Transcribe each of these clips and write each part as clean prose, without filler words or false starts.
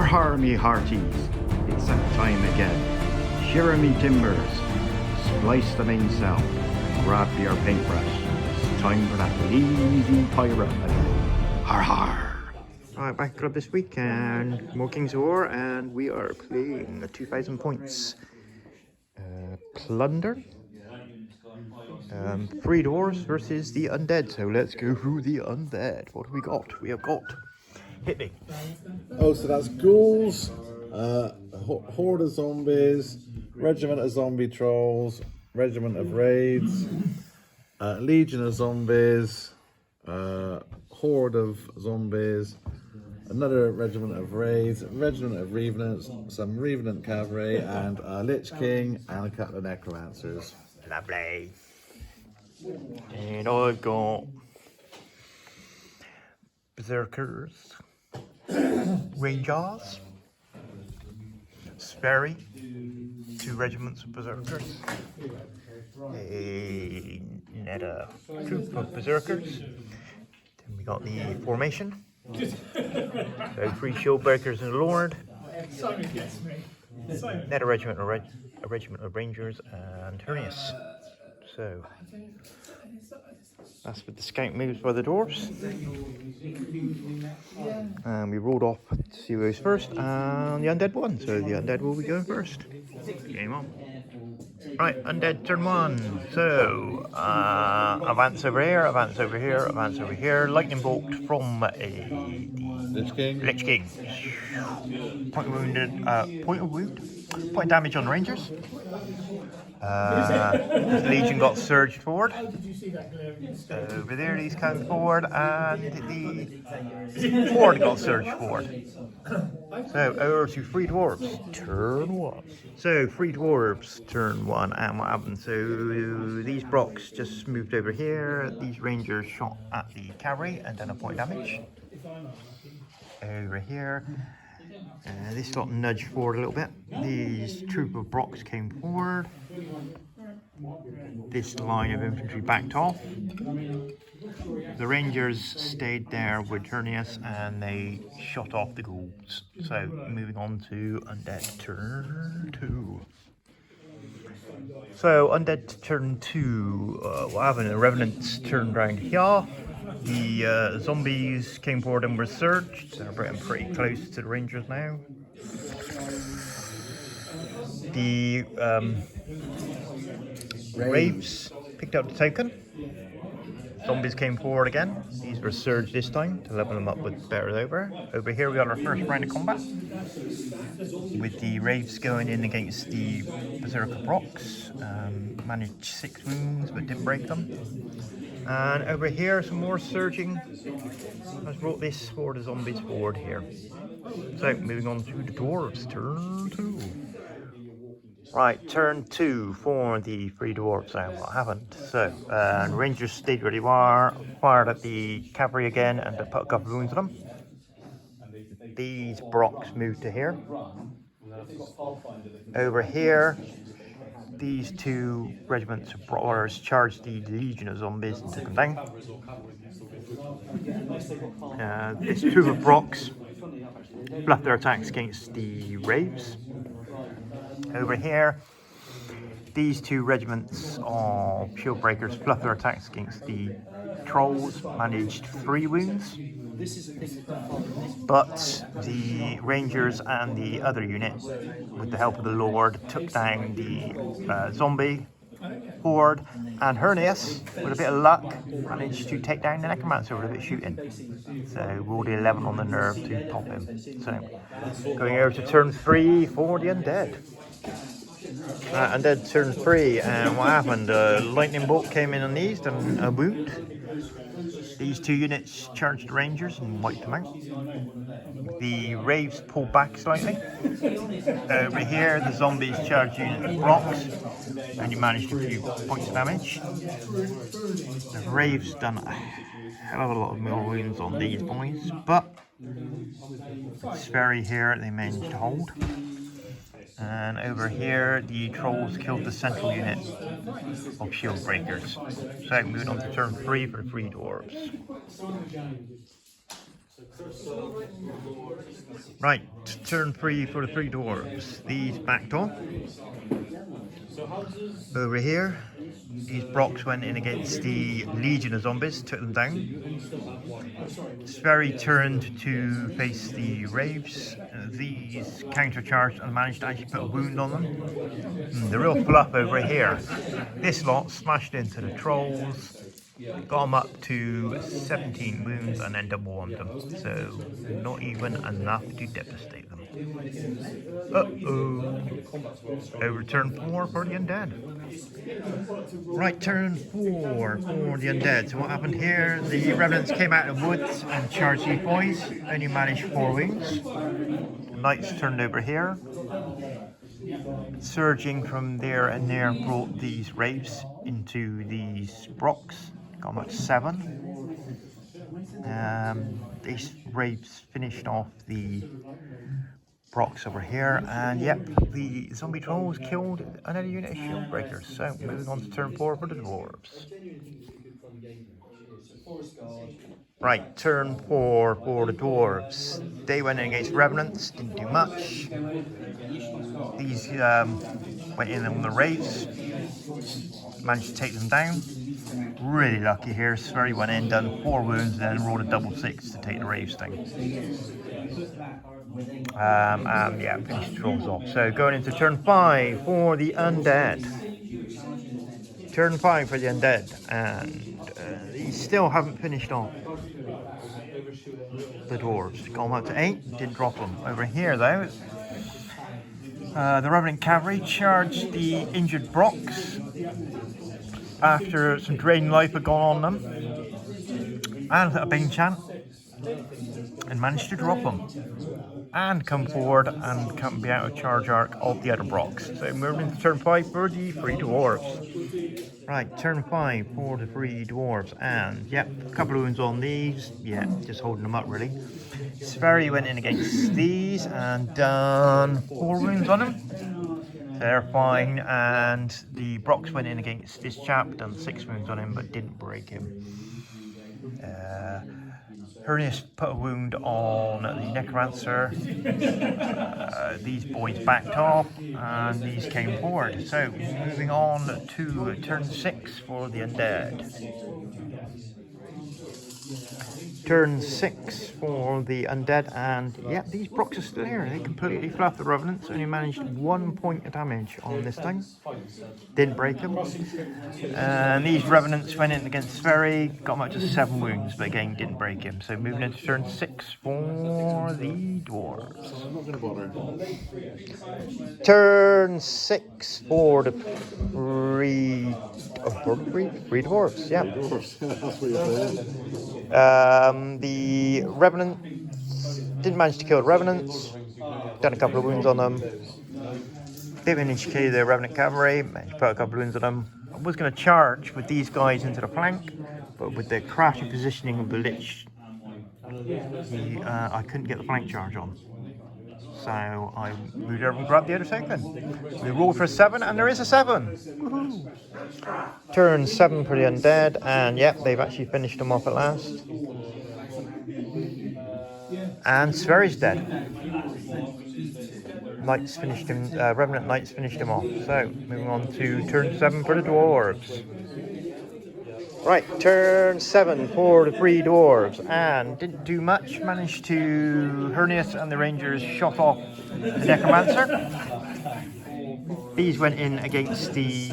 Har me hearties, it's that time again. Shiver me timbers, splice the mainsail, grab your paintbrush. It's time for that lazy pirate. Har har! Alright, back club this week and more Kings of War, and we are playing 2,000 points. Plunder. 3 Dwarfs versus the Undead. So let's go through the Undead. What have we got? We have got... Hit me. Oh, so that's ghouls, horde of zombies, regiment of zombie trolls, regiment of raids, legion of zombies, horde of zombies, another regiment of raids, regiment of revenants, some revenant cavalry, and a lich king and a couple of necromancers. Lovely. And I've got berserkers, rangers, Sperry, 2 regiments of berserkers, another troop of berserkers. Then we got the formation, so 3 shield breakers and a lord, another regiment of a regiment of rangers and Hernius. So that's with the scout moves by the dwarves. And we rolled off to see who goes first, and the undead won, so the undead will be going first. Game on. Right, undead turn 1. So advance over here, advance over here, advance over here. Lightning bolt from the Lich king. Lich King. Point of wounded, point of damage on rangers. Legion got surged forward. Over there, these come forward, and the horde got surged forward. So over to 3 dwarves, turn 1. So 3 dwarves, turn 1, and what happened? So these brocks just moved over here. These rangers shot at the cavalry and done a point of damage. Over here. This got nudged forward a little bit. These troop of brocks came forward. This line of infantry backed off. The rangers stayed there with Hernius and they shot off the ghouls. So moving on to undead turn 2. So undead turn 2. What happened? The revenants turned around here. The zombies came forward and were surged. They're getting pretty close to the rangers now. The Raves picked up the token. Zombies came forward again. These were surged this time to level them up with better over. Over here we got our first round of combat with the Raves going in against the Berserker Brocks. Managed 6 wounds but didn't break them. And over here some more surging has brought this horde of zombies forward here. So moving on to the dwarves, turn 2. Right, turn 2 for the 3 dwarves, and what happened? So, rangers stayed where they were, fired at the cavalry again, and put a couple of wounds on them. These brocks moved to here. Over here, these 2 regiments of brawlers charged the legion of zombies and took them down. This troop of brocks bluffed their attacks against the Raves. Over here, these 2 regiments of shield breakers fluffed their attacks against the trolls, managed 3 wounds. But the rangers and the other unit, with the help of the Lord, took down the zombie horde, and Hernius, with a bit of luck, managed to take down the necromancer with a bit of shooting. So rolled 11 on the nerve to top him. So going over to turn 3 for the undead. Undead turn 3, and what happened? Lightning bolt came in on these, done a wound. These 2 units charged the rangers and wiped them out. The Raves pulled back slightly. Over here, the zombies charged unit of brocks, and you managed a few points of damage. The Raves done a hell of a lot of more wounds on these boys, but it's very here they managed to hold. And over here, the trolls killed the central unit of shield breakers. So moving on to turn 3 for 3 dwarves. Right, turn 3 for the 3 dwarves. These backed off. Over here, these Brocks went in against the Legion of Zombies, took them down. Sperry turned to face the Raves. These countercharged and managed to actually put a wound on them. The real fluff over here. This lot smashed into the Trolls, got them up to 17 wounds and then double on them. So not even enough to devastate them. Uh-oh. Over turn 4 for the Undead. Right, turn 4 for the Undead. So what happened here? The Revenants came out of the woods and charged these boys. Only managed 4 wings. The Knights turned over here. Surging from there and there brought these Raves into these Brocks. Got them up to 7. These Raves finished off the Brocks over here, and yep, the zombie trolls killed another unit of shield breakers. So moving on to turn 4 for the dwarves. Right, turn 4 for the dwarves. They went in against revenants, didn't do much. These went in on the Raves, managed to take them down. Really lucky here. Sverry went in, done 4 wounds, and then rolled a double 6 to take the Raves down. And yeah, finished the trolls off. So going into turn 5 for the Undead. Turn 5 for the Undead, and these still haven't finished off the dwarves. Got them up to 8, didn't drop them. Over here though, the Revenant Cavalry charged the injured Brocks after some drain life had gone on them, and a Bane Chant, and managed to drop them and come forward and come be out of charge arc of the other Brocks. So moving to turn 5 for the 3 dwarves. Right, turn 5 for the 3 dwarves, and yep, a couple of wounds on these. Yeah, just holding them up really. Sperry went in against these and done 4 wounds on them. So they're fine, and the Brocks went in against this chap, done 6 wounds on him but didn't break him. Hernius put a wound on the Necromancer. These boys backed off and these came forward. So moving on to turn 6 for the Undead. Turn 6 for the Undead, and yeah, these Brocks are still here. They completely fluffed the Revenants, only managed 1 point of damage on this thing. Didn't break them. And these Revenants went in against Sperry, got him up to 7 wounds, but again didn't break him. So moving into turn 6 for the Dwarves. I'm not going to bother. Turn 6 for the 3 Dwarves, yeah. Dwarfs, that's what you're saying. The Revenant didn't manage to kill the Revenants, done a couple of wounds on them. Didn't manage to kill the Revenant Cavalry, managed to put a couple of wounds on them. I was going to charge with these guys into the flank, but with the crafty positioning of the Lich, I couldn't get the flank charge on. So I moved over and grabbed the other token. We rolled for a 7, and there is a 7. Woohoo! Turn 7 for the Undead, and yep, they've actually finished them off at last. And Sverry's dead. Knights finished him. Revenant Knights finished him off. So moving on to turn 7 for the Dwarves. Right, turn 7 for the 3 Dwarves, and didn't do much. Managed to Hernius and the Rangers shot off the Necromancer. These went in against the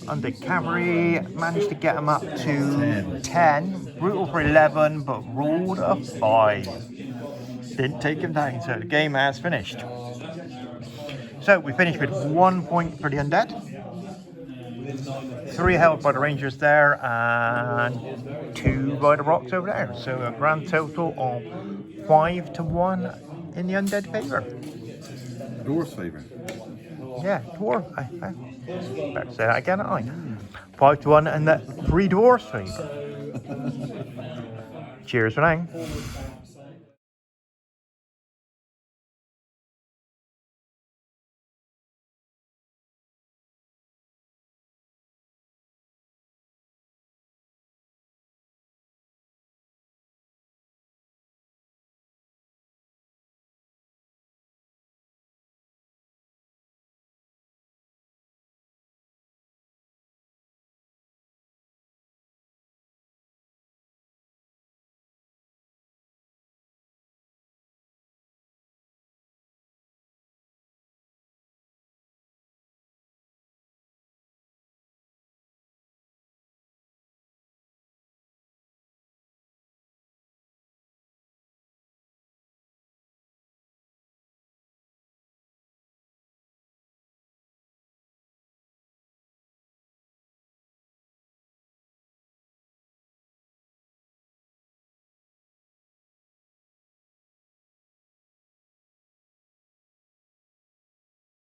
Undead Cavalry, managed to get them up to 10. Brutal for 11, but rolled a 5. Didn't take him down, so the game has finished. So we finished with 1 point for the Undead. 3 held by the Rangers there, and 2 by the Rocks over there. So a grand total of 5-1 in the Undead favour. Dwarfs favour. Yeah, Dwarf. I better say that again, aren't I? 5-1 in the 3 Dwarfs favour. Cheers for now.